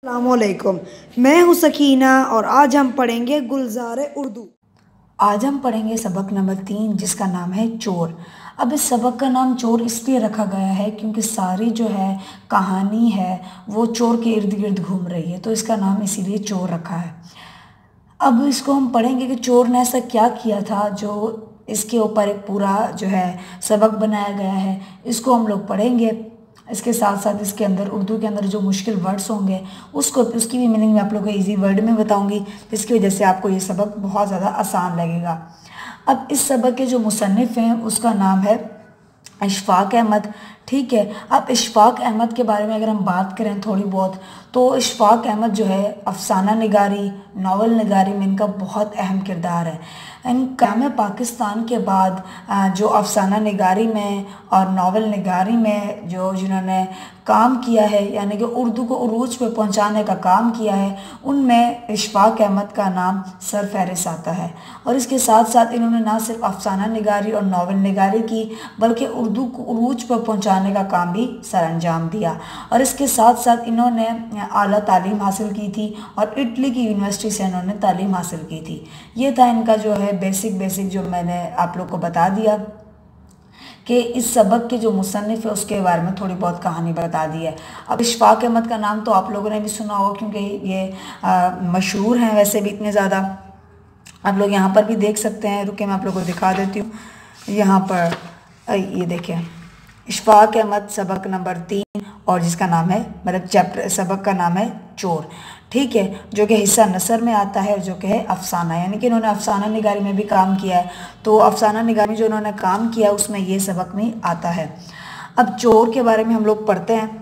अस्सलामुअलैकुम। मैं हूँ सकीना और आज हम पढ़ेंगे गुलज़ार उर्दू। आज हम पढ़ेंगे सबक नंबर 3 जिसका नाम है चोर। अब इस सबक का नाम चोर इसलिए रखा गया है क्योंकि सारी जो है कहानी है वो चोर के इर्द गिर्द घूम रही है, तो इसका नाम इसीलिए चोर रखा है। अब इसको हम पढ़ेंगे कि चोर ने ऐसा क्या किया था जो इसके ऊपर एक पूरा जो है सबक बनाया गया है, इसको हम लोग पढ़ेंगे। इसके साथ साथ इसके अंदर उर्दू के अंदर जो मुश्किल वर्ड्स होंगे उसकी भी मीनिंग मैं आप लोगों को इजी वर्ड में बताऊंगी, जिसकी वजह से आपको ये सबक बहुत ज़्यादा आसान लगेगा। अब इस सबक के जो मुसन्निफ़ हैं उसका नाम है इशफ़ाक़ अहमद। ठीक है, अब इशफ़ाक़ अहमद के बारे में अगर हम बात करें थोड़ी बहुत, तो इशफ़ाक़ अहमद जो है अफ़साना निगारी, नावल निगारी में इनका बहुत अहम किरदार है। इन क़याम पाकिस्तान के बाद जो अफ़साना निगारी में और नावल निगारी में जिन्होंने काम किया है, यानी कि उर्दू को उरूज पे पहुंचाने का काम किया है, उनमें इशफ़ाक़ अहमद का नाम सरफ़हरिस्त आता है। और इसके साथ साथ इन्होंने ना सिर्फ अफ़साना निगारी और नावल निगारी की, बल्कि उर्दू को उरूज पर पहुंचाने का काम भी सर अंजाम दिया। और इसके साथ साथ इन्होंने आला तालीम हासिल की थी और इटली की यूनिवर्सिटी से इन्होंने तालीम हासिल की थी। ये था इनका जो है बेसिक जो मैंने आप लोग को बता दिया कि इस सबक के जो मुसन्निफ़ है उसके बारे में थोड़ी बहुत कहानी बता दी है। अब इशफ़ाक़ अहमद का नाम तो आप लोगों ने भी सुना होगा क्योंकि ये मशहूर हैं वैसे भी इतने ज़्यादा। आप लोग यहाँ पर भी देख सकते हैं, रुके मैं आप लोगों को दिखा देती हूँ। यहाँ पर ये देखें, इशफ़ाक़ अहमद सबक नंबर 3 और जिसका नाम है चैप्टर सबक का नाम है चोर। ठीक है, जो कि हिस्सा नसर में आता है, जो कि है अफ़साना, यानी कि इन्होंने अफ़साना निगारी में भी काम किया है, तो अफ़साना निगारी में जो उन्होंने काम किया उसमें ये सबक में आता है। अब चोर के बारे में हम लोग पढ़ते हैं।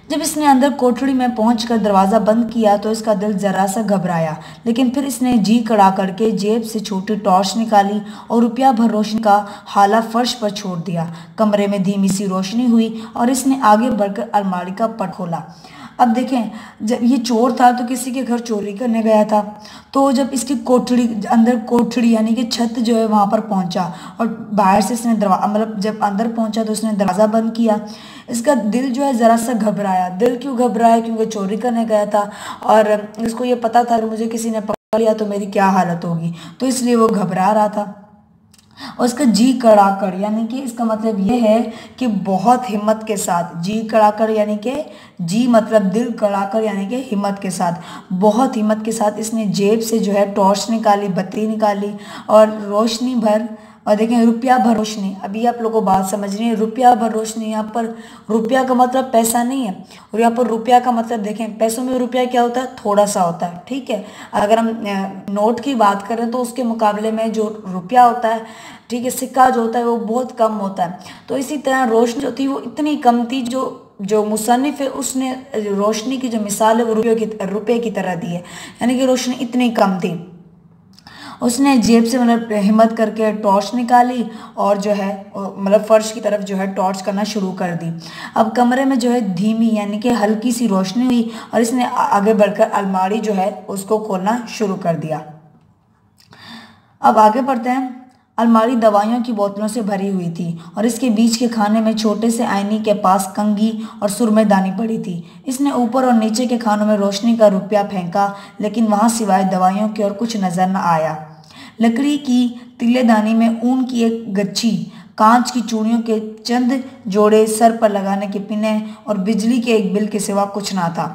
जब इसने अंदर कोठड़ी में पहुंचकर दरवाज़ा बंद किया तो इसका दिल ज़रा सा घबराया, लेकिन फिर इसने जी कड़ा करके जेब से छोटी टॉर्च निकाली और रुपया भर रोशनी का हाला फर्श पर छोड़ दिया। कमरे में धीमी सी रोशनी हुई और इसने आगे बढ़कर अलमारी का पट खोला। अब देखें, जब ये चोर था तो किसी के घर चोरी करने गया था, तो जब इसकी कोठड़ी यानी कि छत जो है वहाँ पर पहुँचा और बाहर से इसने मतलब जब अंदर पहुँचा तो इसने दरवाज़ा बंद किया। इसका दिल जो है ज़रा सा घबराया। दिल क्यों घबराया? क्योंकि चोरी करने गया था और इसको ये पता था कि मुझे किसी ने पकड़ लिया तो मेरी क्या हालत होगी, तो इसलिए वो घबरा रहा था। और इसका जी कड़ाकड़, यानी कि इसका मतलब ये है कि बहुत हिम्मत के साथ, जी कड़ाकड़ यानी कि जी मतलब दिल कड़ाकड़ यानी कि हिम्मत के साथ, बहुत हिम्मत के साथ इसने जेब से जो है टॉर्च निकाली, बत्ती निकाली और रोशनी भर, और देखें रुपया भर रोशनी। अभी आप लोगों को बात समझनी है, रुपया भर रोशनी। यहाँ पर रुपया का मतलब पैसा नहीं है, और यहाँ पर रुपया का मतलब देखें, पैसों में रुपया क्या होता है? थोड़ा सा होता है। ठीक है, अगर हम नोट की बात करें तो उसके मुकाबले में जो रुपया होता है, ठीक है, सिक्का जो होता है वो बहुत कम होता है। तो इसी तरह रोशनी जो थी वो इतनी कम थी, जो मुसन्निफ़ है उसने रोशनी की जो मिसाल है वो रुपये की तरह दी है, यानी कि रोशनी इतनी कम थी। उसने जेब से मतलब हिम्मत करके टॉर्च निकाली और जो है मतलब फर्श की तरफ जो है टॉर्च करना शुरू कर दी। अब कमरे में जो है धीमी यानी कि हल्की सी रोशनी हुई और इसने आगे बढ़कर अलमारी जो है उसको खोलना शुरू कर दिया। अब आगे बढ़ते हैं। अलमारी दवाइयों की बोतलों से भरी हुई थी और इसके बीच के खाने में छोटे से आईने के पास कंघी और सुरमेदानी पड़ी थी। इसने ऊपर और नीचे के खानों में रोशनी का रुपया फेंका, लेकिन वहां सिवाय दवाइयों के और कुछ नजर न आया। लकड़ी की तिल्लेदानी में ऊन की एक गच्छी, कांच की चूड़ियों के चंद जोड़े, सर पर लगाने के पिने और बिजली के एक बिल के सिवा कुछ ना था।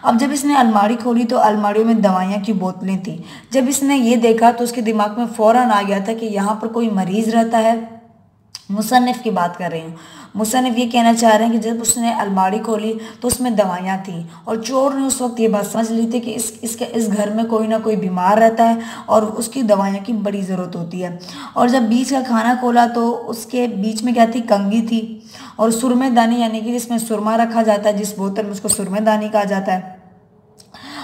अब जब इसने अलमारी खोली तो अलमारियों में दवाइयाँ की बोतलें थीं। जब इसने ये देखा तो उसके दिमाग में फ़ौरन आ गया था कि यहाँ पर कोई मरीज़ रहता है। मुसन्निफ़ की बात कर रही हूँ। मुसन्निफ़ ये कहना चाह रहे हैं कि जब उसने अलमारी खोली तो उसमें दवाइयाँ थी और चोर ने उस वक्त ये बात समझ ली थी कि इस घर में कोई ना कोई बीमार रहता है और उसकी दवाइयों की बड़ी ज़रूरत होती है। और जब बीच का खाना खोला तो उसके बीच में क्या थी? कंघी थी और सुरमेदानी, यानी कि जिसमें सुरमा रखा जाता है, जिस बोतल में उसको सुरमेदानी कहा जाता है।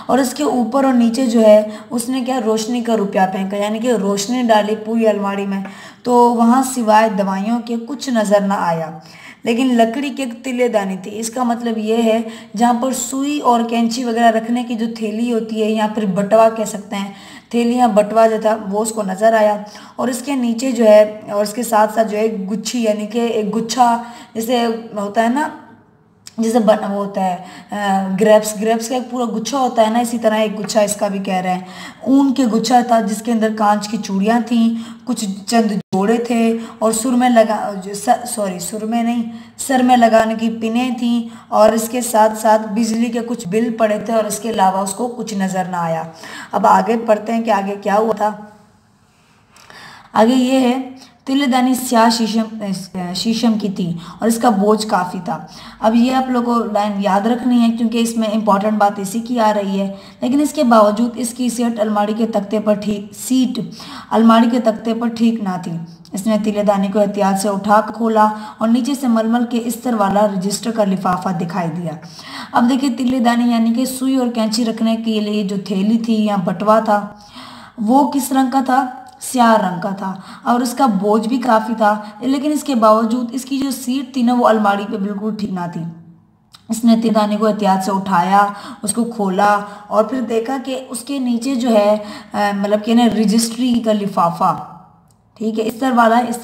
और इसके ऊपर और नीचे जो है उसने क्या? रोशनी का रुपया फेंका, यानी कि रोशनी डाली पूरी अलमारी में, तो वहाँ सिवाय दवाइयों के कुछ नज़र ना आया। लेकिन लकड़ी की एक तिल्लेदानी थी। इसका मतलब ये है जहाँ पर सुई और कैंची वगैरह रखने की जो थैली होती है या फिर बटवा कह सकते हैं, थैलियाँ बटवा जो था वो उसको नज़र आया। और इसके नीचे जो है और इसके साथ साथ जो है गुच्छी, यानी कि एक गुच्छा जैसे होता है ना जैसे बना वो होता है ग्रेप्स का एक पूरा गुच्छा होता है ना, इसी तरह एक गुच्छा इसका भी कह रहे हैं। ऊन के गुच्छा था जिसके अंदर कांच की चूड़ियाँ थीं, कुछ चंद जोड़े थे और सुर में नहीं, सर में लगाने की पिनें थीं, और इसके साथ साथ बिजली के कुछ बिल पड़े थे, और इसके अलावा उसको कुछ नज़र ना आया। अब आगे पढ़ते हैं कि आगे क्या हुआ था। आगे ये है, तिल्लेदानी स्याह शीशम की थी और इसका बोझ काफ़ी था। अब ये आप लोगों को लाइन याद रखनी है क्योंकि इसमें इंपॉर्टेंट बात इसी की आ रही है। लेकिन इसके बावजूद इसकी सीट अलमारी के तख्ते पर ठीक ना थी। इसने तिल्लेदानी को एहतियात से उठा खोला और नीचे से मलमल के स्तर वाला रजिस्टर का लिफाफा दिखाई दिया। अब देखिए, तिल्लेदानी यानी कि सुई और कैंची रखने के लिए जो थैली थी या बटवा था, वो किस रंग का था? स्याह रंग का था, और उसका बोझ भी काफ़ी था। लेकिन इसके बावजूद इसकी जो सीट थी ना, वो अलमारी पे बिल्कुल ठीक ना थी। इसने तिल्लेदानी को एहतियात से उठाया, उसको खोला और फिर देखा कि उसके नीचे जो है मतलब कि ना रजिस्ट्री का लिफाफा, ठीक है, स्तर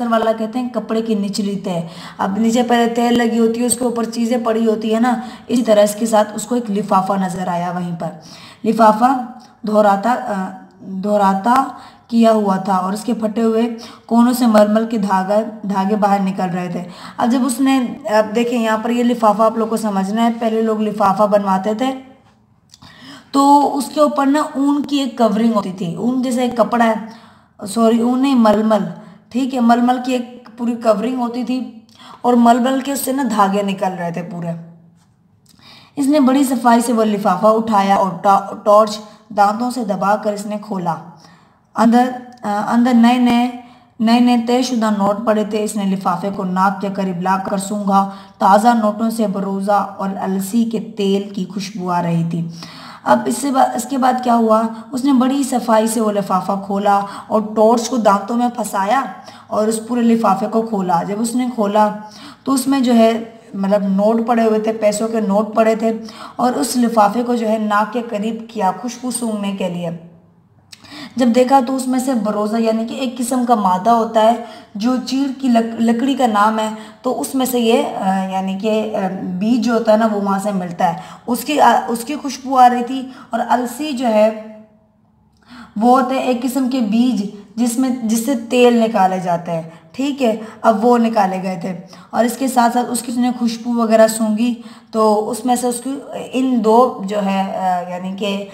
वाला कहते हैं कपड़े की निचली तह। अब नीचे पहले तह लगी होती है, उसके ऊपर चीज़ें पड़ी होती है ना, इसी तरह इसके साथ उसको एक लिफाफा नज़र आया। वहीं पर लिफाफा दोहराता किया हुआ था और उसके फटे हुए कोनों से मलमल के धागे बाहर निकल रहे थे। अब जब उसने, अब देखें यहाँ पर ये लिफाफा आप लोग को समझना है। पहले लोग लिफाफा बनवाते थे तो उसके ऊपर ना ऊन की एक कवरिंग होती थी। ऊन जैसे एक कपड़ा है, सॉरी ऊन नहीं, मलमल, ठीक है, मलमल की एक पूरी कवरिंग होती थी और मलमल के उससे ना धागे निकल रहे थे पूरे। इसने बड़ी सफाई से वो लिफाफा उठाया और टॉर्च दांतों से दबाकर इसने खोला। अंदर नए तयशुदा नोट पड़े थे। इसने लिफाफे को नाक के करीब लाकर सूंघा। ताज़ा नोटों से बरोज़ा और अलसी के तेल की खुशबू आ रही थी। अब इसके बाद क्या हुआ, उसने बड़ी सफाई से वो लिफाफा खोला और टॉर्च को दांतों में फंसाया और उस पूरे लिफाफे को खोला। जब उसने खोला तो उसमें जो है मतलब नोट पड़े हुए थे, पैसों के नोट पड़े थे, और उस लिफाफे को जो है नाक के करीब किया खुशबू सूंघने के लिए। जब देखा तो उसमें से बरोज़ा यानी कि एक किस्म का मादा होता है जो चीड़ की लकड़ी का नाम है, तो उसमें से ये यानी कि बीज जो होता है ना, वो वहाँ से मिलता है। उसकी खुशबू आ रही थी। और अलसी जो है वो होते हैं एक किस्म के बीज जिससे तेल निकाले जाते हैं, ठीक है। अब वो निकाले गए थे और इसके साथ साथ उसने खुशबू वगैरह सूंघी तो उसमें से उसकी इन दो जो है यानी कि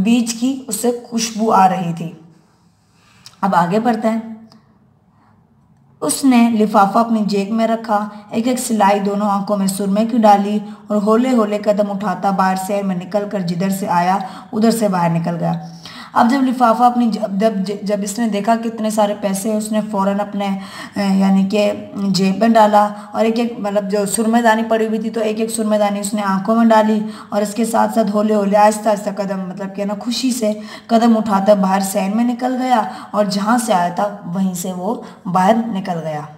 बीज की उससे खुशबू आ रही थी। अब आगे बढ़ते हैं। उसने लिफाफा अपनी जेब में रखा, एक एक सिलाई दोनों आंखों में सुरमे की डाली और हौले हौले कदम उठाता बाहर शहर में निकल कर जिधर से आया उधर से बाहर निकल गया। अब जब लिफाफा अपनी जब इसने देखा कितने सारे पैसे हैं, उसने फ़ौरन अपने यानी कि जेब में डाला और एक एक मतलब जो सुरमेदानी पड़ी हुई थी तो एक एक सुरमेदानी उसने आंखों में डाली और इसके साथ साथ हौले हौले आहिस्ता आहिस्ता कदम मतलब कि ना खुशी से कदम उठाता बाहर शहर में निकल गया और जहाँ से आया था वहीं से वो बाहर निकल गया।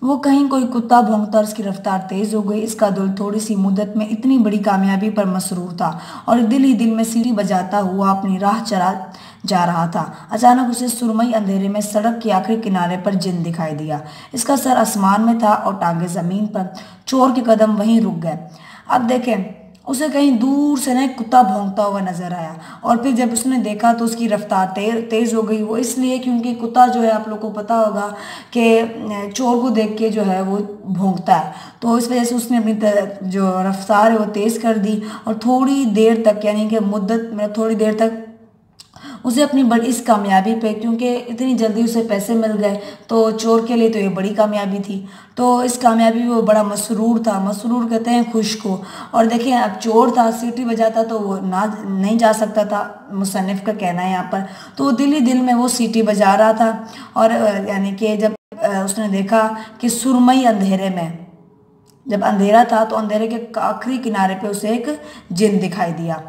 वो कहीं कोई कुत्ता भौंकता और उसकी रफ्तार तेज हो गई। इसका दिल थोड़ी सी मुद्दत में इतनी बड़ी कामयाबी पर मसरूर था और दिल ही दिल में सीढ़ी बजाता हुआ अपनी राह चला जा रहा था। अचानक उसे सुरमई अंधेरे में सड़क के आखिरी किनारे पर जिन दिखाई दिया। इसका सर आसमान में था और टांगे जमीन पर। चोर के कदम वहीं रुक गए। अब देखें, उसे कहीं दूर से ना एक कुत्ता भौंकता हुआ नजर आया और फिर जब उसने देखा तो उसकी रफ्तार तेज हो गई। वो इसलिए क्योंकि कुत्ता जो है आप लोग को पता होगा कि चोर को देख के जो है वो भौंकता है, तो इस वजह से उसने अपनी जो रफ्तार है वो तेज़ कर दी और थोड़ी देर तक यानी कि मुद्दत में थोड़ी देर तक उसे अपनी बड़ी इस कामयाबी पे, क्योंकि इतनी जल्दी उसे पैसे मिल गए तो चोर के लिए तो ये बड़ी कामयाबी थी, तो इस कामयाबी में वो बड़ा मसरूर था। मसरूर कहते हैं खुश को। और देखिए अब चोर था, सीटी बजाता तो वो ना नहीं जा सकता था, मुसन्निफ का कहना है यहाँ पर, तो वो दिल ही दिल में वो सीटी बजा रहा था। और यानी कि जब उसने देखा कि सुरमई अंधेरे में, जब अंधेरा था तो अंधेरे के आखिरी किनारे पे उसे एक जिन दिखाई दिया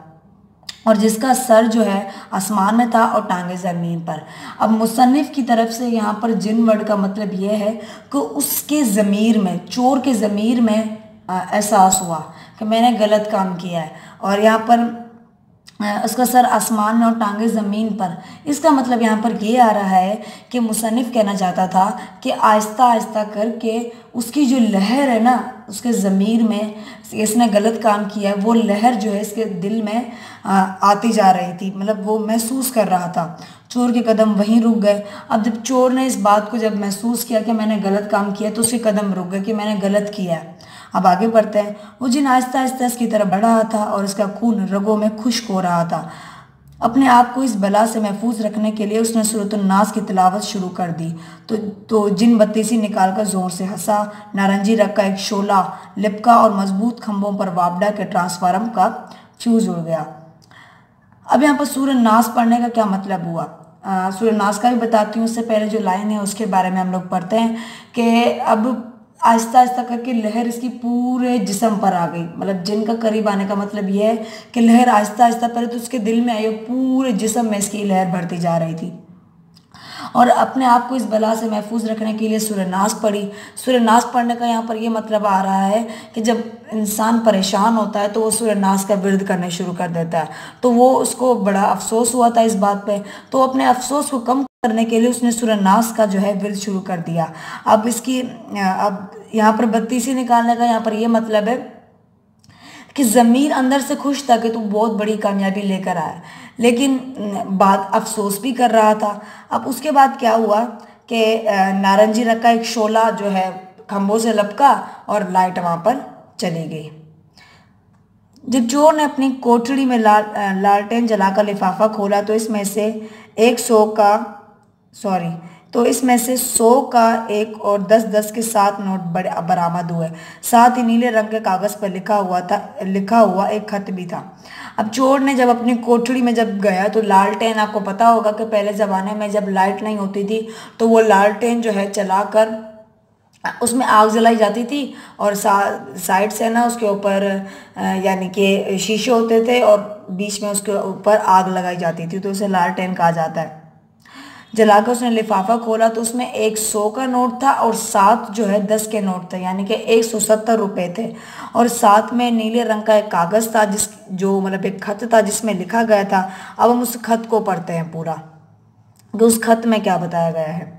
और जिसका सर जो है आसमान में था और टांगे ज़मीन पर। अब मुसन्निफ की तरफ से यहाँ पर जिन वर्ड का मतलब यह है कि उसके ज़मीर में, चोर के ज़मीर में एहसास हुआ कि मैंने गलत काम किया है। और यहाँ पर उसका सर आसमान में और टांगे ज़मीन पर। इसका मतलब यहाँ पर ये आ रहा है कि मुसन्निफ़ कहना चाहता था कि आहिस्ता आहिस्ता करके उसकी जो लहर है ना, उसके ज़मीर में इसने गलत काम किया है, वो लहर जो है इसके दिल में आती जा रही थी, मतलब वो महसूस कर रहा था। चोर के कदम वहीं रुक गए। अब जब चोर ने इस बात को जब महसूस किया कि मैंने गलत काम किया, तो उसके कदम रुक गए कि मैंने गलत किया है। अब आगे बढ़ते हैं। वो जिन आहिस्ता आहिस्ता इसकी तरफ बढ़ रहा था और इसका खून रगों में खुश्क हो रहा था। अपने आप को इस बला से महफूज रखने के लिए उसने सूरतुन नास की तिलावत शुरू कर दी। तो जिन बत्तीसी निकालकर जोर से हंसा। नारंगी रंग का एक शोला लिपका और मजबूत खंभों पर वापडा के ट्रांसफार्म का फ्यूज उड़ गया। अब यहाँ पर सूरह नास पढ़ने का क्या मतलब हुआ, सूरह नास का भी बताती हूँ। उससे पहले जो लाइन है उसके बारे में हम लोग पढ़ते हैं कि अब आहिस्ता आहिस्ता करके लहर इसकी पूरे जिस्म पर आ गई। मतलब जिन का करीब आने का मतलब यह है कि लहर आहिस्ता आहिस्ता पहले तो उसके दिल में आई और पूरे जिस्म में इसकी लहर बढ़ती जा रही थी। और अपने आप को इस बला से महफूज रखने के लिए सूरह नास पढ़ी। सूरह नास पढ़ने का यहाँ पर ये मतलब आ रहा है कि जब इंसान परेशान होता है तो वो सूरह नास का विर्द करने शुरू कर देता है। तो वो उसको बड़ा अफसोस हुआ था इस बात पे, तो अपने अफसोस को कम करने के लिए उसने सूरह नास का जो है विर्द शुरू कर दिया। अब यहाँ पर बत्तीसी निकालने का यहाँ पर ये मतलब है कि ज़मीर अंदर से खुश था कि तू बहुत बड़ी कामयाबी लेकर आया, लेकिन बात अफसोस भी कर रहा था। अब उसके बाद क्या हुआ कि नारंगी रंग का एक शोला जो है खंभों से लपका और लाइट वहाँ पर चली गई। जब चोर ने अपनी कोठड़ी में लालटेन जलाकर लिफाफा खोला तो इसमें से 100 का एक और 10-10 के 7 नोट बरामद हुए। साथ ही नीले रंग के कागज़ पर लिखा हुआ एक खत भी था। अब चोर ने जब अपनी कोठड़ी में जब गया तो लालटेन, आपको पता होगा कि पहले ज़माने में जब लाइट नहीं होती थी तो वो लालटेन जो है चलाकर उसमें आग जलाई जाती थी और साइड से ना उसके ऊपर यानी कि शीशे होते थे और बीच में उसके ऊपर आग लगाई जाती थी, तो उसे लालटेन कहा जाता है। जलाकर उसने लिफाफा खोला तो उसमें 100 का नोट था और 7 जो है 10 के नोट थे, यानी कि 170 रुपये थे। और साथ में नीले रंग का एक कागज़ था जो मतलब एक खत था जिसमें लिखा गया था। अब हम उस खत को पढ़ते हैं पूरा कि उस खत में क्या बताया गया है।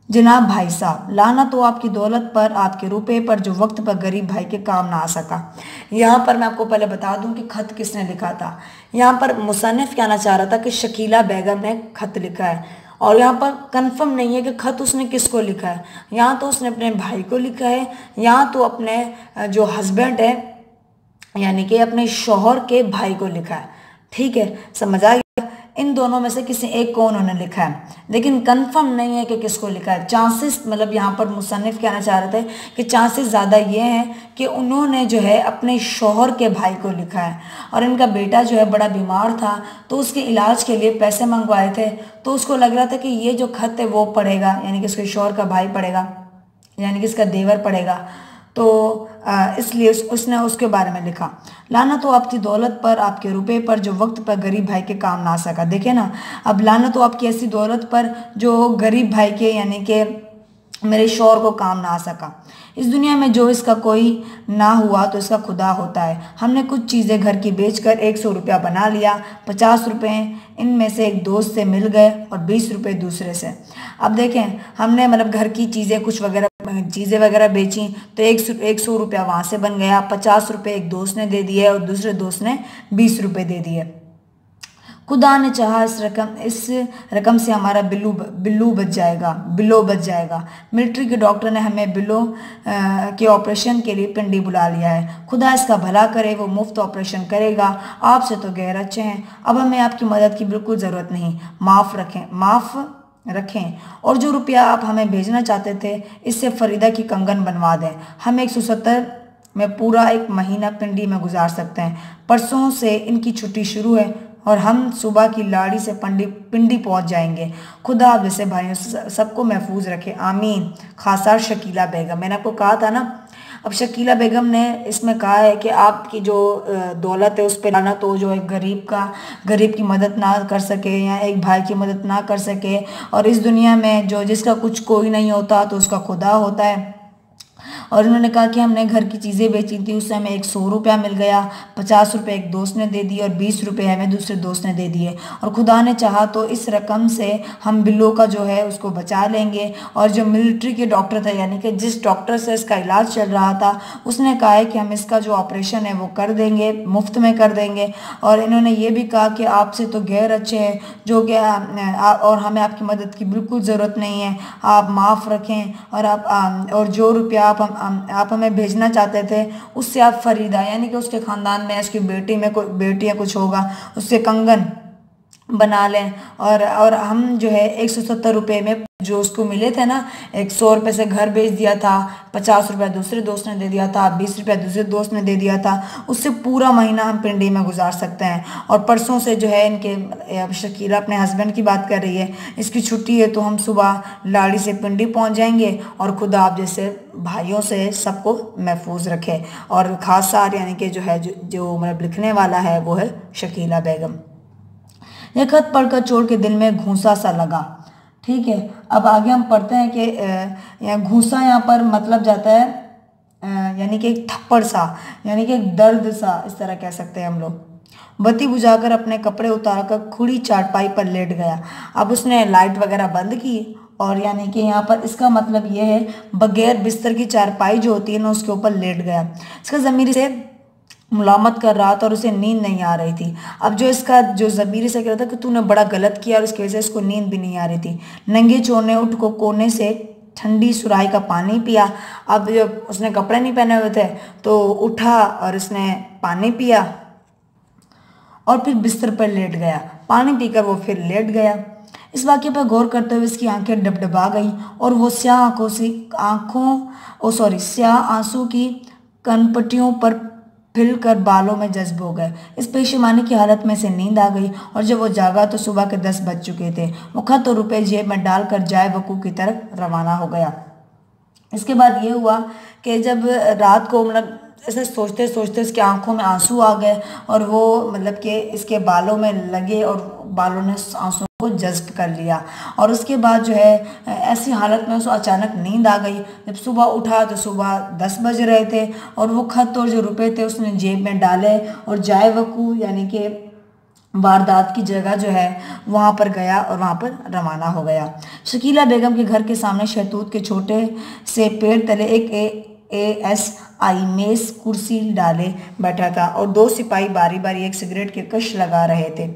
जनाब भाई साहब, लानत हो आपकी दौलत पर, आपके रुपए पर जो वक्त पर गरीब भाई के काम ना आ सका। यहाँ पर मैं आपको पहले बता दूं कि खत किसने लिखा था। यहाँ पर मुसन्निफ कहना चाह रहा था कि शकीला बेगम ने खत लिखा है, और यहाँ पर कंफर्म नहीं है कि खत उसने किसको लिखा है। यहाँ तो उसने अपने भाई को लिखा है, यहाँ तो अपने जो हस्बैंड है यानी कि अपने शौहर के भाई को लिखा है। ठीक है, समझ आ गया। इन दोनों में से किसी एक को उन्होंने लिखा है, लेकिन कंफर्म नहीं है कि किसको लिखा है। चांसेस मतलब यहाँ पर मुसन्निफ कहना चाह रहे थे कि चांसेस ज़्यादा ये हैं कि उन्होंने जो है अपने शौहर के भाई को लिखा है, और इनका बेटा जो है बड़ा बीमार था तो उसके इलाज के लिए पैसे मंगवाए थे, तो उसको लग रहा था कि ये जो खत है वो पढ़ेगा, यानी कि उसके शौहर का भाई पढ़ेगा, यानी कि इसका देवर पढ़ेगा, तो इसलिए उसने उसके बारे में लिखा। लानत हो आपकी दौलत पर, आपके रुपए पर जो वक्त पर गरीब भाई के काम ना आ सका। देखे ना, अब लानत हो आपकी ऐसी दौलत पर जो गरीब भाई के यानी कि मेरे शौहर को काम ना आ सका। इस दुनिया में जो इसका कोई ना हुआ तो इसका खुदा होता है। हमने कुछ चीज़ें घर की बेचकर 100 रुपया बना लिया। 50 रुपये इनमें से एक दोस्त से मिल गए और 20 रुपये दूसरे से। अब देखें, हमने मतलब घर की चीज़ें चीज़ें वगैरह बेची तो 100 रुपया वहाँ से बन गया। 50 रुपये एक दोस्त ने दे दिए और दूसरे दोस्त ने 20 रुपये दे दिए। खुदा ने चाहा इस रकम से हमारा बिल्लो बच जाएगा। मिलिट्री के डॉक्टर ने हमें बिल्लो के ऑपरेशन के लिए पिंडी बुला लिया है। खुदा इसका भला करे, वो मुफ्त ऑपरेशन करेगा। आपसे तो गैर अच्छे हैं, अब हमें आपकी मदद की बिल्कुल ज़रूरत नहीं। माफ़ रखें और जो रुपया आप हमें भेजना चाहते थे इससे फरीदा की कंगन बनवा दें। हम 170 में पूरा एक महीना पिंडी में गुजार सकते हैं। परसों से इनकी छुट्टी शुरू है और हम सुबह की लाड़ी से पिंडी पहुंच जाएंगे। खुदा आप जैसे भाइयों सबको महफूज रखे, आमीन। खासा शकीला बेगम, मैंने आपको कहा था ना। अब शकीला बेगम ने इसमें कहा है कि आपकी जो दौलत है उस पर लाना, तो जो एक गरीब की मदद ना कर सके या एक भाई की मदद ना कर सके, और इस दुनिया में जिसका कुछ कोई नहीं होता तो उसका खुदा होता है। और इन्होंने कहा कि हमने घर की चीज़ें बेची थी, उससे हमें 100 रुपया मिल गया, 50 रुपये एक दोस्त ने दे दिए और 20 रुपये हमें दूसरे दोस्त ने दे दिए, और खुदा ने चाहा तो इस रकम से हम बिल्लों का जो है उसको बचा लेंगे। और जो मिलिट्री के डॉक्टर थे, यानी कि जिस डॉक्टर से इसका इलाज चल रहा था, उसने कहा है कि हम इसका जो ऑपरेशन है वो कर देंगे, मुफ्त में कर देंगे। और इन्होंने ये भी कहा कि आपसे तो गैर अच्छे हैं जो कि और हमें आपकी मदद की बिल्कुल ज़रूरत नहीं है, आप माफ़ रखें। और आप और जो रुपया आप हमें भेजना चाहते थे उससे आप फरीदा, यानी कि उसके ख़ानदान में उसकी बेटी या कुछ होगा, उससे कंगन बना लें। और हम जो है 170 रुपये में जो उसको मिले थे ना, 100 रुपये से घर बेच दिया था, 50 रुपये दूसरे दोस्त ने दे दिया था, 20 रुपये दूसरे दोस्त ने दे दिया था, उससे पूरा महीना हम पिंडी में गुजार सकते हैं। और परसों से जो है इनके, अब शकीला अपने हस्बैंड की बात कर रही है, इसकी छुट्टी है तो हम सुबह लाड़ी से पिंडी पहुंच जाएंगे। और खुदा आप जैसे भाइयों से सबको महफूज रखे। और खास सार यानी कि जो है जो मतलब लिखने वाला है वो है शकीला बेगम। यह खत पढ़कर चोर के दिल में घूंसा सा लगा। ठीक है, अब आगे हम पढ़ते हैं कि घूंसा यहाँ पर मतलब जाता है यानी कि एक थप्पड़ सा, यानी कि एक दर्द सा, इस तरह कह सकते हैं हम लोग। बत्ती बुझाकर अपने कपड़े उतारकर खुली चारपाई पर लेट गया। अब उसने लाइट वगैरह बंद की, और यानी कि यहाँ पर इसका मतलब ये है बगैर बिस्तर की चारपाई जो होती है ना उसके ऊपर लेट गया। इसका ज़मीर से मुलामत कर रहा था और उसे नींद नहीं आ रही थी। अब जो इसका जो ज़मीर से कह रहा था कि तूने बड़ा गलत किया, और उसकी वजह से इसको नींद भी नहीं आ रही थी। नंगे चोर ने उठ को कोने से ठंडी सुराही का पानी पिया। अब जब उसने कपड़े नहीं पहने हुए थे तो उठा और उसने पानी पिया और फिर बिस्तर पर लेट गया। पानी पीकर वो फिर लेट गया। इस वाक्य पर गौर करते हुए इसकी आंखें डबडबा गई और वो स्याह आंसू की कनपटियों पर फिलकर बालों में जज्ब हो गए। इस पेशेमानी की हालत में से नींद आ गई, और जब वो जागा तो सुबह के 10 बज चुके थे। वो खत और रुपए जेब में डालकर जाए वकू की तरफ रवाना हो गया। इसके बाद ये हुआ कि जब रात को मतलब ऐसे सोचते सोचते इसकी आंखों में आंसू आ गए, और वो मतलब कि इसके बालों में लगे और बालों ने आंसू को जज्ब कर लिया। और उसके बाद जो है ऐसी हालत में उसको अचानक नींद आ गई। जब सुबह उठा तो सुबह 10 बज रहे थे, और वो खत और जो रुपए थे उसने जेब में डाले और जाए वकू यानी कि वारदात की जगह जो है वहाँ पर गया और वहाँ पर रवाना हो गया। शकीला बेगम के घर के सामने शहतूत के छोटे से पेड़ तले एक ASI मेज कुर्सी डाले बैठा था, और 2 सिपाही बारी बारी एक सिगरेट के कश लगा रहे थे।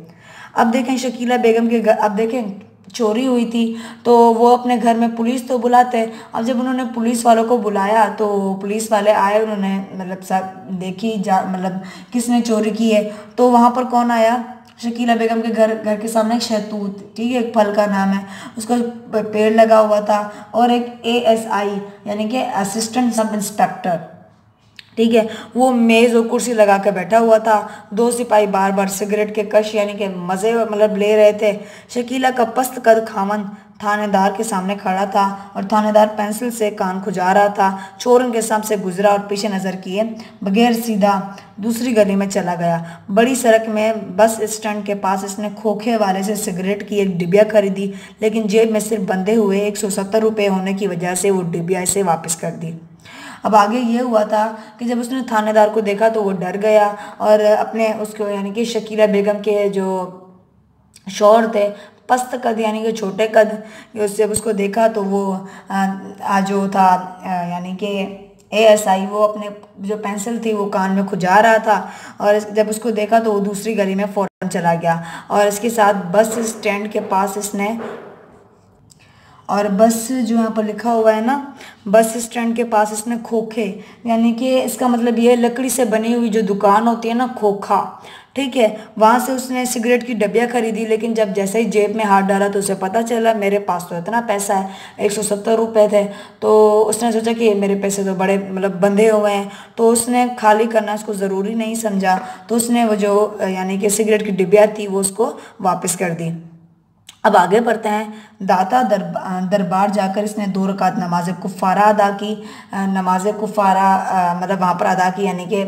अब देखें शकीला बेगम के घर, अब देखें चोरी हुई थी तो वो अपने घर में पुलिस तो बुलाते। अब जब उन्होंने पुलिस वालों को बुलाया तो पुलिस वाले आए, उन्होंने मतलब सब देखी मतलब किसने चोरी की है। तो वहाँ पर कौन आया, शकीला बेगम के घर के सामने एक शहतूत, ठीक है, एक फल का नाम है, उसका पेड़ लगा हुआ था, और एक ASI यानी कि असिस्टेंट सब इंस्पेक्टर, ठीक है, वो मेज़ और कुर्सी लगा के बैठा हुआ था। 2 सिपाही बार बार सिगरेट के कश यानी कि मज़े मतलब ले रहे थे। शकीला का पस्त कद खामन थानेदार के सामने खड़ा था, और थानेदार पेंसिल से कान खुजा रहा था। चोर उनके सामने से गुजरा और पीछे नज़र किए बगैर सीधा दूसरी गली में चला गया। बड़ी सड़क में बस स्टैंड के पास इसने खोखे वाले से सिगरेट की एक डिबिया खरीदी, लेकिन जेब में सिर्फ बंधे हुए 170 रुपये होने की वजह से वो डिबिया इसे वापस कर दी। अब आगे ये हुआ था कि जब उसने थानेदार को देखा तो वो डर गया, और अपने उसको यानी कि शकीला बेगम के जो शौहर थे, पस्त कद यानी कि छोटे कद, जब उसको देखा तो वो जो था यानी कि ASI वो अपने जो पेंसिल थी वो कान में खुजा रहा था, और जब उसको देखा तो वो दूसरी गली में फ़ौरन चला गया। और इसके साथ बस स्टैंड के पास इसने, और बस जो यहाँ पर लिखा हुआ है ना, बस स्टैंड के पास इसने खोखे यानी कि इसका मतलब ये लकड़ी से बनी हुई जो दुकान होती है ना, खोखा, ठीक है, वहाँ से उसने सिगरेट की डब्बियाँ खरीदी। लेकिन जब जैसे ही जेब में हाथ डाला तो उसे पता चला मेरे पास तो इतना पैसा है, 170 रुपये थे। तो उसने सोचा कि मेरे पैसे तो बड़े मतलब बंधे हुए हैं, तो उसने खाली करना उसको ज़रूरी नहीं समझा, तो उसने वो जो यानी कि सिगरेट की डिब्बियाँ थी वो उसको वापस कर दी। अब आगे बढ़ते हैं। दाता दरबार जाकर इसने 2 रकात नमाज कुफ़ारा अदा की। नमाज कुफ़ारा मतलब वहाँ पर अदा की यानी कि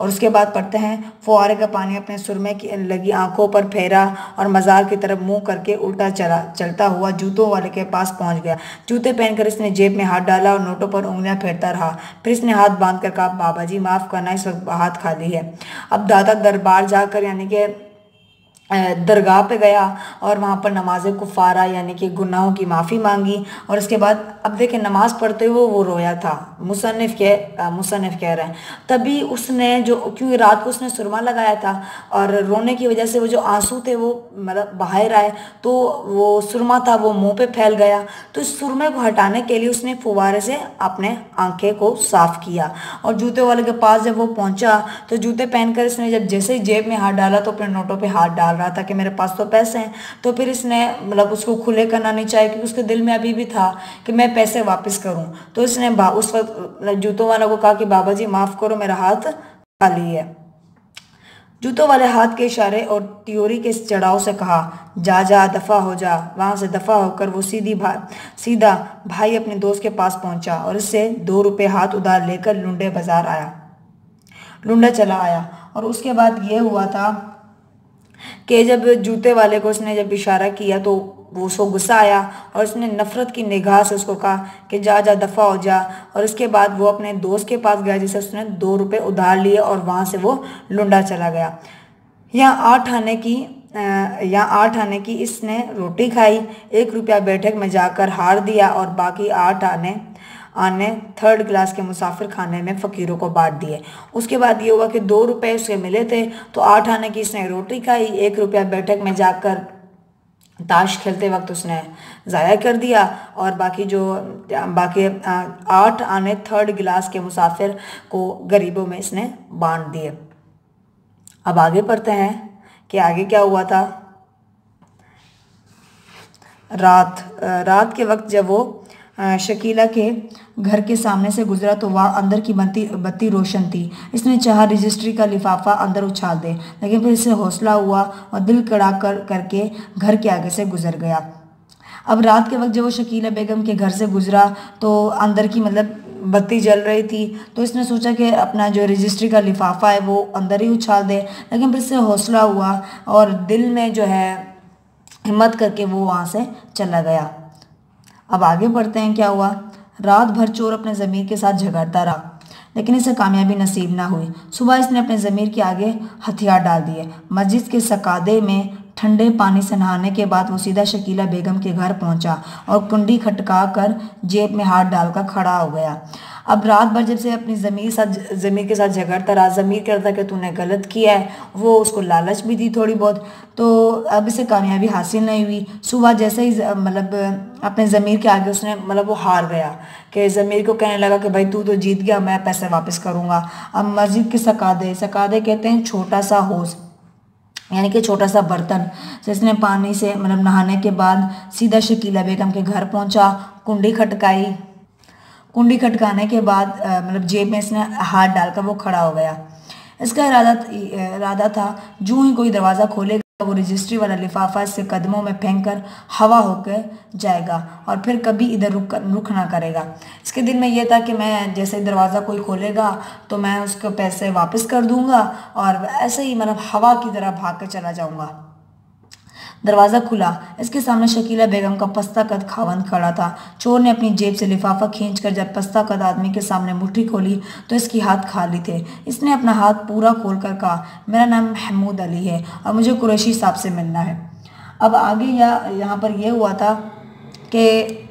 और उसके बाद पढ़ते हैं, फुहारे का पानी अपने सुरमे की लगी आंखों पर फेरा और मज़ार की तरफ मुंह करके उल्टा चलता हुआ जूतों वाले के पास पहुंच गया। जूते पहनकर इसने जेब में हाथ डाला और नोटों पर उंगलियां फेरता रहा। फिर इसने हाथ बांध कर कहा, बाबा जी माफ़ करना, इस वक्त हाथ खाली है। अब दादा दरबार जाकर यानी कि दरगाह पे गया और वहाँ पर नमाज कुफ़ारा यानी कि गुनाहों की माफ़ी मांगी। और उसके बाद अब देखें, नमाज़ पढ़ते हुए वो रोया था। मुसन्निफ़ कह रहे हैं तभी उसने जो, क्योंकि रात को उसने सुरमा लगाया था और रोने की वजह से वो जो आंसू थे वो मतलब बाहर आए, तो वो सुरमा था वो मुंह पे फैल गया। तो इस सुरमे को हटाने के लिए उसने फुवारे से अपने आंखें को साफ़ किया। और जूते वाले के पास जब वो पहुंचा तो जूते पहनकर इसने जब जैसे ही जेब में हाथ डाला तो अपने नोटों पे हाथ डाल रहा था कि मेरे पास तो पैसे हैं। तो फिर इसने मतलब उसको खुले करना नहीं चाहिए, क्योंकि उसके दिल में अभी भी था कि मैं पैसे वापस करूं। तो इसने उस वक्त जूतों वाला को कहा कि बाबा जी माफ़ करो, मेरा हाथ खाली है। जूतों वाले हाथ के इशारे और त्योरी के चढ़ाव से कहा, जा जा दफ़ा हो जा। वहाँ से दफ़ा होकर वो सीधा भाई अपने दोस्त के पास पहुँचा और इससे 2 रुपये हाथ उधार लेकर लुंडा चला आया। और उसके बाद ये हुआ था कि जब जूते वाले को उसने जब इशारा किया तो वो उसको गुस्सा आया और उसने नफ़रत की निगाह से उसको कहा कि जा जा दफ़ा हो जा। और इसके बाद वो अपने दोस्त के पास गया जिसे उसने 2 रुपये उधार लिए और वहाँ से वो लुंडा चला गया। यहाँ 8 आने की इसने रोटी खाई, 1 रुपया बैठक में जाकर हार दिया और बाकी 8 आने 3rd क्लास के मुसाफिर खाने में फ़कीरों को बांट दिए। उसके बाद ये हुआ कि 2 रुपये उसके मिले थे, तो 8 आने की इसने रोटी खाई, 1 रुपया बैठक में जाकर ताश खेलते वक्त उसने ज़ाया कर दिया और बाकी 8 आने 3rd क्लास के मुसाफिर को गरीबों में इसने बांट दिए। अब आगे पढ़ते हैं कि आगे क्या हुआ था। रात के वक्त जब वो शकीला के घर के सामने से गुजरा तो वहाँ अंदर की बत्ती रोशन थी। इसने चाहा रजिस्ट्री का लिफाफा अंदर उछाल दे, लेकिन फिर इसे हौसला हुआ और दिल कड़ा करके घर के आगे से गुजर गया। अब रात के वक्त जब वो शकीला बेगम के घर से गुजरा तो अंदर की मतलब बत्ती जल रही थी, तो इसने सोचा कि अपना जो रजिस्ट्री का लिफाफा है वो अंदर ही उछाल दे, लेकिन फिर इससे हौसला हुआ और दिल में जो है हिम्मत करके वो वहाँ से चला गया। अब आगे बढ़ते हैं क्या हुआ। रात भर चोर अपने ज़मीर के साथ झगड़ता रहा, लेकिन इसे कामयाबी नसीब ना हुई। सुबह इसने अपने ज़मीर के आगे हथियार डाल दिए। मस्जिद के सकादे में ठंडे पानी से नहाने के बाद वो सीधा शकीला बेगम के घर पहुंचा और कुंडी खटका कर जेब में हाथ डालकर खड़ा हो गया। अब रात भर जब से अपनी ज़मीर के साथ झगड़ता रहा, ज़मीर कहता कि तूने गलत किया है, वो उसको लालच भी दी थोड़ी बहुत, तो अब इसे कामयाबी हासिल नहीं हुई। सुबह जैसे ही मतलब अपने ज़मीर के आगे उसने मतलब वो हार गया कि ज़मीर को कहने लगा कि भाई तू तो जीत गया, मैं पैसे वापस करूँगा। अब मस्जिद के सकादे कहते हैं छोटा सा होस यानी कि छोटा सा बर्तन, जिसने पानी से मतलब नहाने के बाद सीधा शकीला बेगम के घर पहुंचा, कुंडी खटकाने के बाद मतलब जेब में इसने हाथ डालकर वो खड़ा हो गया। इसका इरादा था जो ही कोई दरवाज़ा खोलेगा वो रजिस्ट्री वाला लिफाफा इसके कदमों में फेंक कर हवा होकर जाएगा और फिर कभी इधर रुख ना करेगा। इसके दिल में यह था कि मैं जैसे दरवाज़ा कोई खोलेगा तो मैं उसके पैसे वापस कर दूंगा और ऐसे ही मतलब हवा की तरह भाग कर चला जाऊंगा। दरवाज़ा खुला, इसके सामने शकीला बेगम का पस्ता कद खावंद खड़ा था। चोर ने अपनी जेब से लिफाफा खींचकर जब पस्ता कद आदमी के सामने मुट्ठी खोली तो इसकी हाथ खाली थे। इसने अपना हाथ पूरा खोलकर कहा, मेरा नाम महमूद अली है और मुझे कुरैशी साहब से मिलना है। अब आगे यहाँ पर यह हुआ था कि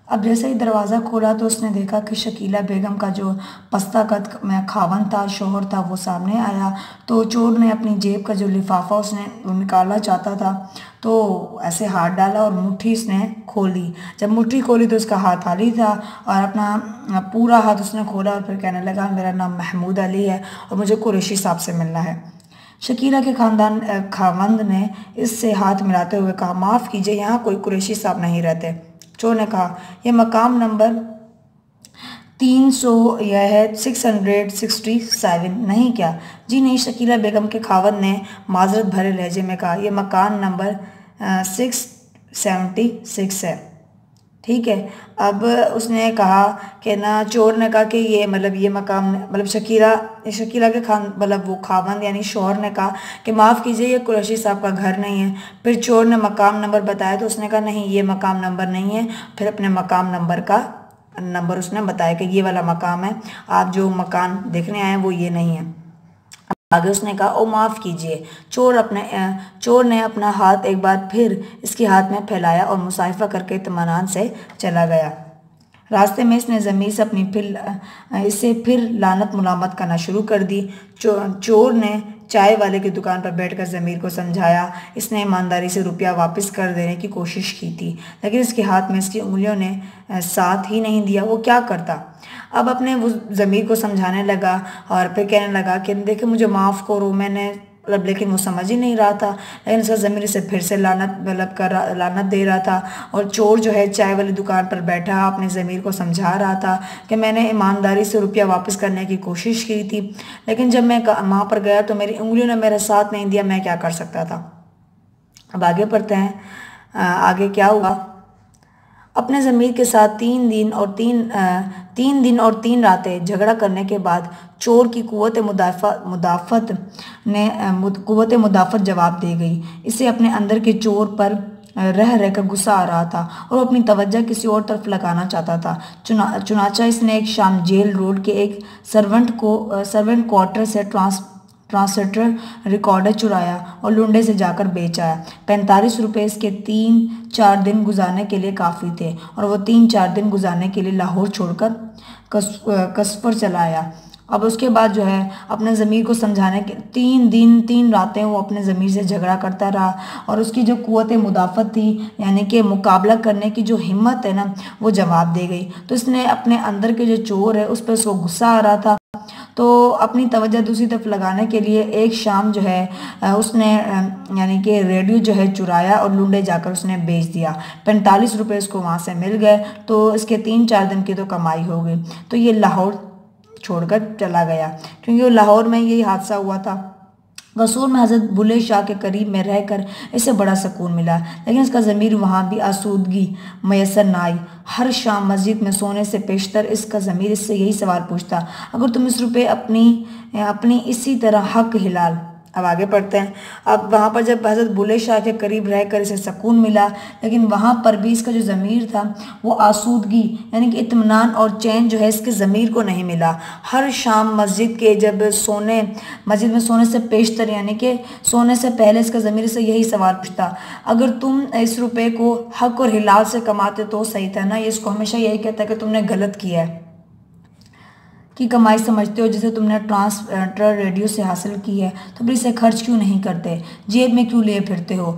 अब जैसे ही दरवाज़ा खोला तो उसने देखा कि शकीला बेगम का जो पस्ता कद में खावन था, शोहर था, वो सामने आया। तो चोर ने अपनी जेब का जो लिफाफा उसने निकालना चाहता था तो ऐसे हाथ डाला और मुट्ठी इसने खोली। जब मुट्ठी खोली तो उसका हाथ खाली था और अपना पूरा हाथ उसने खोला और फिर कहने लगा, मेरा नाम महमूद अली है और मुझे कुरैशी साहब से मिलना है। शकीला के खावंद ने इससे हाथ मिलाते हुए कहा, माफ़ कीजिए, यहाँ कोई कुरैशी साहब नहीं रहते। चोर ने कहा, यह मकाम नंबर 300 यह है 667 नहीं क्या? जी नहीं, शकीला बेगम के खावंद ने माजरत भरे लहजे में कहा, यह मकान नंबर 676 है। ठीक है। अब उसने कहा कि ना, चोर ने कहा कि ये ये मकाम, शकीला शकीला के वो खावंद यानी शौहर ने कहा कि माफ़ कीजिए, ये कुरैशी साहब का घर नहीं है। फिर चोर ने मकाम नंबर बताया तो उसने कहा नहीं, ये मकाम नंबर नहीं है। फिर अपने मकाम नंबर का नंबर उसने बताया कि ये वाला मकाम है, आप जो मकान देखने आए हैं वो ये नहीं है। आगे उसने कहा, ओ माफ़ कीजिए। चोर ने अपना हाथ एक बार फिर इसके हाथ में फैलाया और मुसाफा करके इत्मीनान से चला गया। रास्ते में इसने ज़मीर से इससे फिर लानत मुलामत करना शुरू कर दी। चोर ने चाय वाले की दुकान पर बैठकर ज़मीर को समझाया। इसने ईमानदारी से रुपया वापस कर देने की कोशिश की थी, लेकिन इसके हाथ में इसकी उंगलियों ने साथ ही नहीं दिया। वो क्या करता। अब अपने वो ज़मीर को समझाने लगा और फिर कहने लगा कि देखिए, मुझे माफ़ करो, मैंने लेकिन वो समझ ही नहीं रहा था। लेकिन उसका ज़मीर से फिर से लानत दे रहा था। और चोर जो है चाय वाली दुकान पर बैठा अपने ज़मीर को समझा रहा था कि मैंने ईमानदारी से रुपया वापस करने की कोशिश की थी, लेकिन जब मैं वहाँ पर गया तो मेरी उंगलियों ने मेरा साथ नहीं दिया, मैं क्या कर सकता था। अब आगे पढ़ते हैं, आगे क्या हुआ। अपने ज़मीर के साथ 3 दिन और 3 रातें झगड़ा करने के बाद चोर की कुव्वत मुदाफ़त जवाब दे गई। इसे अपने अंदर के चोर पर रह रहकर गुस्सा आ रहा था और अपनी तवज्जो किसी और तरफ लगाना चाहता था। चुनाचा इसने एक शाम जेल रोड के एक सर्वेंट क्वार्टर से ट्रांसलेटर रिकॉर्डर चुराया और लुंडे से जाकर बेच आया। 45 रुपये इसके 3-4 दिन गुजारने के लिए काफ़ी थे और वो 3-4 दिन गुजारने के लिए लाहौर छोड़कर कसफर चला आया। अब उसके बाद जो है अपने ज़मीर को समझाने के 3 दिन 3 रातें वो अपने ज़मीर से झगड़ा करता रहा और उसकी जो कुव्वत मुदाफ़त थी, यानी कि मुकाबला करने की जो हिम्मत है ना, वो जवाब दे गई। तो इसने अपने अंदर के जो चोर है उस पर उसको गुस्सा आ रहा था, तो अपनी तवज्जो दूसरी तरफ लगाने के लिए एक शाम जो है उसने यानी कि रेडियो जो है चुराया और लुंडे जाकर उसने बेच दिया। 45 रुपये उसको वहाँ से मिल गए, तो इसके 3-4 दिन की तो कमाई हो गई। तो ये लाहौर छोड़कर चला गया, क्योंकि वो लाहौर में यही हादसा हुआ था। कसूर में हज़रत बुल्ले शाह के करीब में रहकर इसे बड़ा सुकून मिला, लेकिन इसका ज़मीर वहाँ भी आसूदगी मैसर न आई। हर शाम मस्जिद में सोने से पेशतर इसका ज़मीर इससे यही सवाल पूछता, अगर तुम इस रुपये अपनी इसी तरह हक हिलाल। अब आगे पढ़ते हैं। अब वहाँ पर जब हज़रत बुल्ले शाह के करीब रहकर इसे सुकून मिला, लेकिन वहाँ पर भी इसका जो ज़मीर था वो आसूदगी यानी कि इत्मीनान और चैन जो है इसके ज़मीर को नहीं मिला। हर शाम मस्जिद में सोने से पेशतर यानी कि सोने से पहले इसका ज़मीर से यही सवाल पूछता, अगर तुम इस रुपये को हक और हिलाल से कमाते तो सही था ना। ये इसको हमेशा यही कहता है कि तुमने गलत किया है, की कमाई समझते हो जिसे तुमने ट्रांसलेटर रेडियो से हासिल की है, तो फिर इसे खर्च क्यों नहीं करते, जेब में क्यों लिए फिरते हो।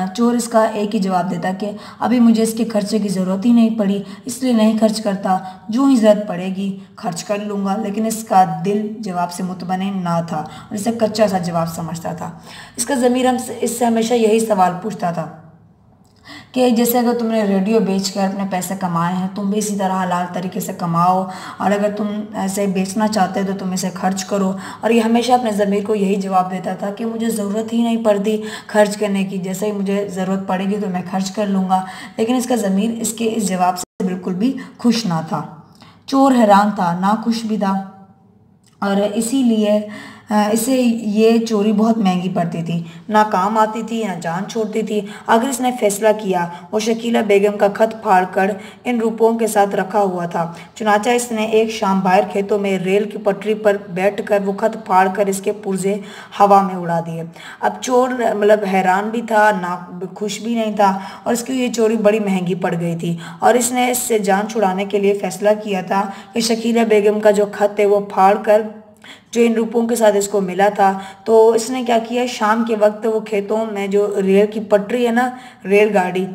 चोर इसका एक ही जवाब देता कि अभी मुझे इसके खर्चे की ज़रूरत ही नहीं पड़ी, इसलिए नहीं खर्च करता, जो ही ज़रूरत पड़ेगी खर्च कर लूँगा। लेकिन इसका दिल जवाब से मुतमईन ना था और इसे कच्चा सा जवाब समझता था। इसका ज़मीर इससे हमेशा यही सवाल पूछता था कि जैसे अगर तुमने रेडियो बेचकर अपने पैसे कमाए हैं, तुम भी इसी तरह हलाल तरीके से कमाओ, और अगर तुम ऐसे बेचना चाहते हो तो तुम इसे खर्च करो। और ये हमेशा अपने ज़मीर को यही जवाब देता था कि मुझे ज़रूरत ही नहीं पड़ती खर्च करने की, जैसे ही मुझे ज़रूरत पड़ेगी तो मैं खर्च कर लूँगा। लेकिन इसका ज़मीर इसके इस जवाब से बिल्कुल भी खुश ना था। चोर हैरान था, नाखुश भी था, और इसीलिए इसे ये चोरी बहुत महंगी पड़ती थी, ना काम आती थी ना जान छोड़ती थी। आखिर इसने फैसला किया। वो शकीला बेगम का खत फाड़कर इन रुपयों के साथ रखा हुआ था। चुनाचा इसने एक शाम बाहर खेतों में रेल की पटरी पर बैठकर वो खत फाड़कर इसके पुर्जे हवा में उड़ा दिए। अब चोर हैरान भी था, ना खुश भी नहीं था, और इसकी ये चोरी बड़ी महंगी पड़ गई थी। और इसने इससे जान छुड़ाने के लिए फैसला किया था कि शकीला बेगम का जो खत है वो फाड़ कर, जो इन रुपयों के साथ इसको मिला था, तो इसने क्या किया, शाम के वक्त वो खेतों में जो रेल की पटरी है ना, रेलगाड़ी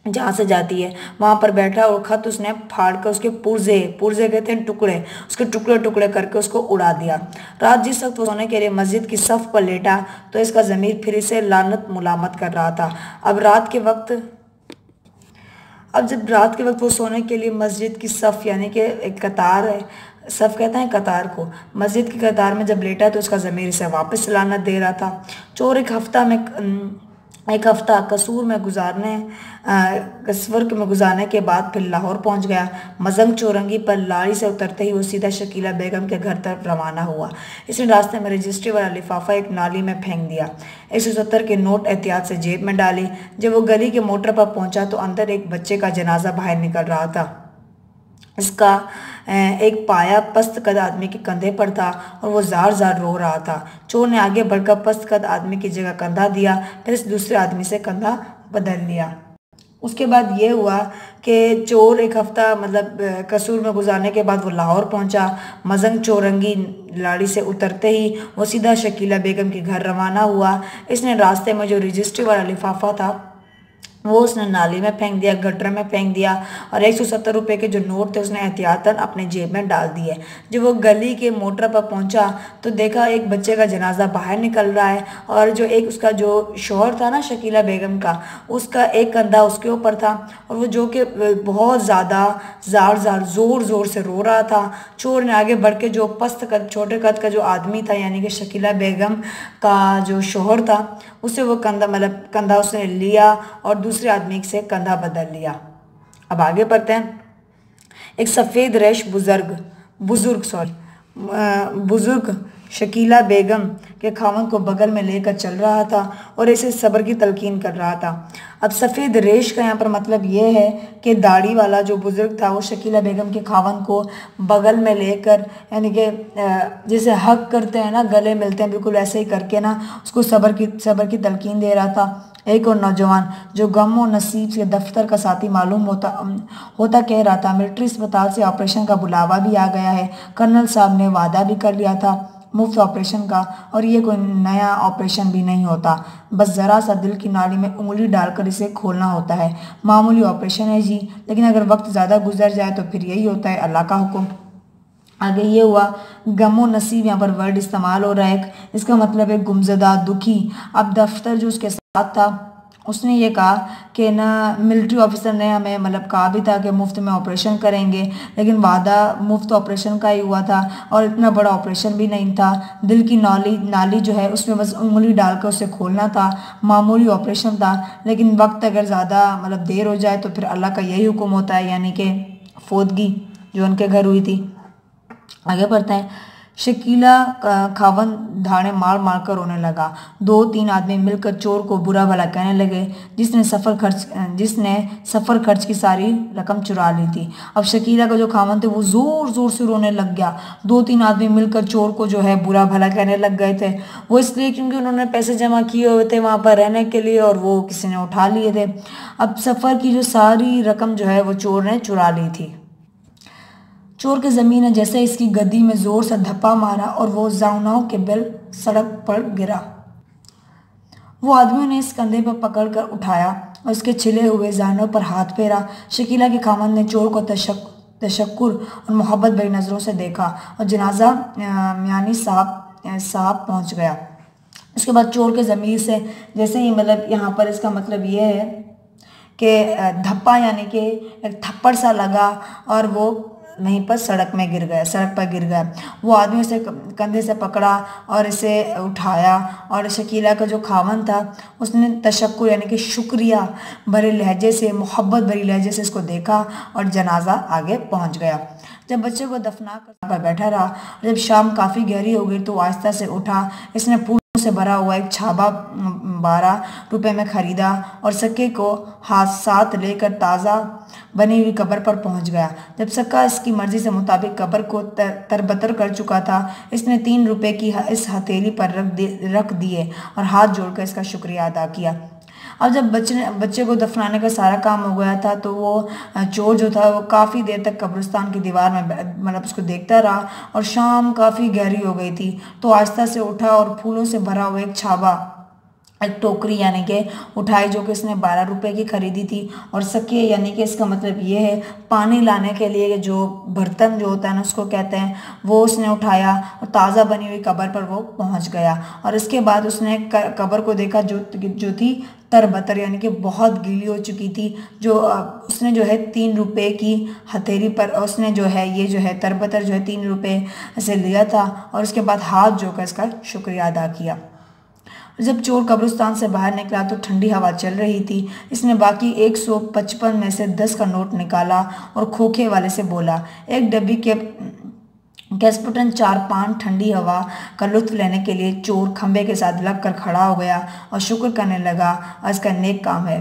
जहाँ से जाती है, वहाँ पर बैठा और खत उसने फाड़ कर उसके पुर्जे कहते हैं टुकड़े, उसके टुकड़े टुकड़े करके उसको उड़ा दिया। रात जिस वक्त वो सोने के लिए मस्जिद की सफ़ पर लेटा तो इसका ज़मीर फिर इसे लानत मुलामत कर रहा था। अब जब रात के वक्त वो सोने के लिए मस्जिद की सफ़ यानी कि एक कतार है, सफ़ कहते हैं कतार को, मस्जिद की कतार में जब लेटा तो उसका ज़मीर इसे वापस लानत दे रहा था। चोर एक हफ्ता में एक हफ्ता कसूर में गुजारने के बाद फिर लाहौर पहुंच गया। मजंग चौरंगी पर लारी से उतरते ही वो सीधा शकीला बेगम के घर तरफ रवाना हुआ। इसने रास्ते में रजिस्ट्री वाला लिफाफा एक नाली में फेंक दिया। 170 के नोट एहतियात से जेब में डाली। जब वो गली के मोटर पर पहुंचा तो अंदर एक बच्चे का जनाजा बाहर निकल रहा था। इसका एक पाया पस्त कद आदमी के कंधे पर था और वो जार जार रो रहा था। चोर ने आगे बढ़कर पस्त कद आदमी की जगह कंधा दिया, फिर इस दूसरे आदमी से कंधा बदल लिया। उसके बाद ये हुआ कि चोर एक हफ्ता कसूर में गुजारने के बाद वो लाहौर पहुंचा। मजंग चौरंगी लाड़ी से उतरते ही वो सीधा शकीला बेगम के घर रवाना हुआ। इसने रास्ते में जो रजिस्ट्री वाला लिफाफा था वो उसने नाली में फेंक दिया, गटर में फेंक दिया और 170 रुपये के जो नोट थे उसने एहतियातन अपने जेब में डाल दिए। जब वो गली के मोटर पर पहुंचा तो देखा एक बच्चे का जनाजा बाहर निकल रहा है और जो एक उसका जो शौहर था ना शकीला बेगम का, उसका एक कंधा उसके ऊपर था और वो जो कि बहुत ज़्यादा ज़ार ज़ार ज़ोर ज़ोर से रो रहा था। चोर ने आगे बढ़ के जो पस्त कद छोटे कद का जो आदमी था यानी कि शकीला बेगम का जो शौहर था उससे वो कंधा उसने लिया और दूसरे आदमी से कंधा बदल लिया। अब आगे बढ़ते हैं। एक सफ़ेद रेश बुजुर्ग शकीला बेगम के खावन को बगल में लेकर चल रहा था और इसे सब्र की तलकीन कर रहा था। अब सफ़ेद रेश का यहाँ पर मतलब ये है कि दाढ़ी वाला जो बुजुर्ग था वो शकीला बेगम के खावन को बगल में लेकर यानी कि जैसे हक करते हैं ना, गले मिलते हैं, बिल्कुल ऐसे ही करके ना उसको सब्र की तलकीन दे रहा था। एक और नौजवान जो गम और नसीब के दफ्तर का साथी मालूम होता कह रहा था, मिलिट्री अस्पताल से ऑपरेशन का बुलावा भी आ गया है। कर्नल साहब ने वादा भी कर लिया था मुफ्त ऑपरेशन का और ये कोई नया ऑपरेशन भी नहीं होता, बस ज़रा सा दिल की नाली में उंगली डालकर इसे खोलना होता है। मामूली ऑपरेशन है जी, लेकिन अगर वक्त ज़्यादा गुजर जाए तो फिर यही होता है, अल्लाह का हुक्म। आगे ये हुआ, गमो नसीब यहाँ पर वर्ड इस्तेमाल हो रहा है, इसका मतलब है गुमज़दा, दुखी। अब दफ्तर जो उसके साथ था उसने ये कहा कि ना मिलिट्री ऑफिसर ने हमें कहा भी था कि मुफ्त में ऑपरेशन करेंगे, लेकिन वादा मुफ्त ऑपरेशन का ही हुआ था और इतना बड़ा ऑपरेशन भी नहीं था। दिल की नाली जो है उसमें बस उंगली डालकर उसे खोलना था, मामूली ऑपरेशन था, लेकिन वक्त अगर ज़्यादा देर हो जाए तो फिर अल्लाह का यही हुक्म होता है, यानी कि फौतगी जो उनके घर हुई थी। आगे बढ़ते हैं। शकीला खावन धाड़े मार मार कर रोने लगा। 2-3 आदमी मिलकर चोर को बुरा भला कहने लगे, जिसने सफ़र खर्च की सारी रकम चुरा ली थी। अब शकीला का जो खावन थे वो ज़ोर ज़ोर से रोने लग गया। 2-3 आदमी मिलकर चोर को जो है बुरा भला कहने लग गए थे। वो इसलिए क्योंकि उन्होंने पैसे जमा किए हुए थे वहाँ पर रहने के लिए और वो किसी ने उठा लिए थे। अब सफ़र की जो सारी रकम जो है वो चोर ने चुरा ली थी। चोर के ज़मीन ने जैसे इसकी गद्दी में ज़ोर से धप्पा मारा और वो जाउनाओं के बिल सड़क पर गिरा। वो आदमियों ने इस कंधे पर पकड़कर उठाया और उसके छिले हुए जानों पर हाथ फेरा। शकीला के खामन ने चोर को तशक्कुर और मोहब्बत भरी नज़रों से देखा और जनाजा मियानी साहब पहुंच गया। उसके बाद चोर के ज़मीर से जैसे ही यहाँ पर इसका मतलब ये है कि धप्पा यानी कि एक थप्पड़ सा लगा और वो वहीं पर सड़क पर गिर गया। वो आदमी उसे कंधे से पकड़ा और इसे उठाया और शकीला का जो खावन था उसने तशक्कुर यानी कि शुक्रिया भरे लहजे से, मोहब्बत भरी लहजे से इसको देखा और जनाजा आगे पहुंच गया। जब बच्चे को दफना कर बैठा रहा, जब शाम काफ़ी गहरी हो गई तो आहिस्ता से उठा। इसने फूलों से भरा हुआ एक छाबा 12 रुपए में खरीदा और सक्के को साथ लेकर ताज़ा बनी हुई कब्र पर पहुंच गया। जब सक्का इसकी मर्जी से मुताबिक कब्र को तरबतर कर चुका था, इसने 3 रुपए की इस हथेली पर रख दिए और हाथ जोड़कर इसका शुक्रिया अदा किया। अब जब बच्चे को दफनाने का सारा काम हो गया था तो वो चोर जो था वो काफ़ी देर तक कब्रिस्तान की दीवार में उसको देखता रहा और शाम काफ़ी गहरी हो गई थी तो आहिस्ता से उठा और फूलों से भरा हुआ एक टोकरी यानी कि उठाई जो कि इसने 12 रुपए की खरीदी थी और सके यानी कि इसका मतलब ये है पानी लाने के लिए जो बर्तन जो होता है ना उसको कहते हैं, वो उसने उठाया और ताज़ा बनी हुई कब्र पर वो पहुंच गया। और इसके बाद उसने कब्र को देखा जो थी तरबतर यानी कि बहुत गीली हो चुकी थी। जो उसने जो है 3 रुपए की हथेली पर उसने जो है ये जो है तरबतर जो है 3 रुपए से लिया था और उसके बाद हाथ जोड़कर इसका शुक्रिया अदा किया। जब चोर कब्रिस्तान से बाहर निकला तो ठंडी हवा चल रही थी। इसने बाकी 155 में से 10 का नोट निकाला और खोखे वाले से बोला, एक डब्बी के कैस्पुटन 4 पान ठंडी हवा का लुत्फ लेने के लिए। चोर खंबे के साथ लग कर खड़ा हो गया और शुक्र करने लगा इसका नेक काम है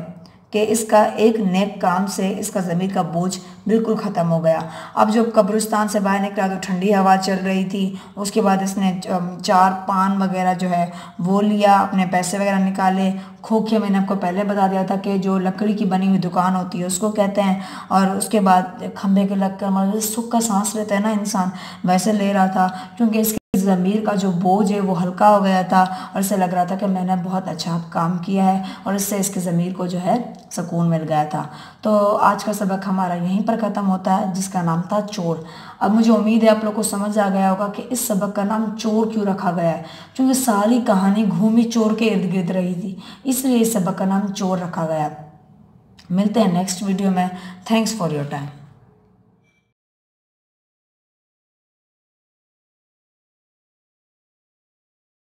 कि इसका एक नेक काम से इसका ज़मीर का बोझ बिल्कुल ख़त्म हो गया। अब जब कब्रिस्तान से बाहर निकला तो ठंडी हवा चल रही थी। उसके बाद इसने 4 पान वगैरह जो है वो लिया, अपने पैसे वगैरह निकाले। खोखे मैंने आपको पहले बता दिया था कि जो लकड़ी की बनी हुई दुकान होती है उसको कहते हैं। और उसके बाद खंबे के लग कर मतलब सुख का सांस लेता है ना इंसान, वैसे ले रहा था क्योंकि इसके ज़मीर का जो बोझ है वो हल्का हो गया था और इसे लग रहा था कि मैंने बहुत अच्छा काम किया है और इससे इसके ज़मीर को जो है सुकून मिल गया था। तो आज का सबक हमारा यहीं पर ख़त्म होता है, जिसका नाम था चोर। अब मुझे उम्मीद है आप लोग को समझ आ गया होगा कि इस सबक का नाम चोर क्यों रखा गया है, क्योंकि सारी कहानी घूमी चोर के इर्द गिर्द रही थी, इसलिए इस सबक का नाम चोर रखा गया। मिलते हैं नेक्स्ट वीडियो में। Thanks for your time.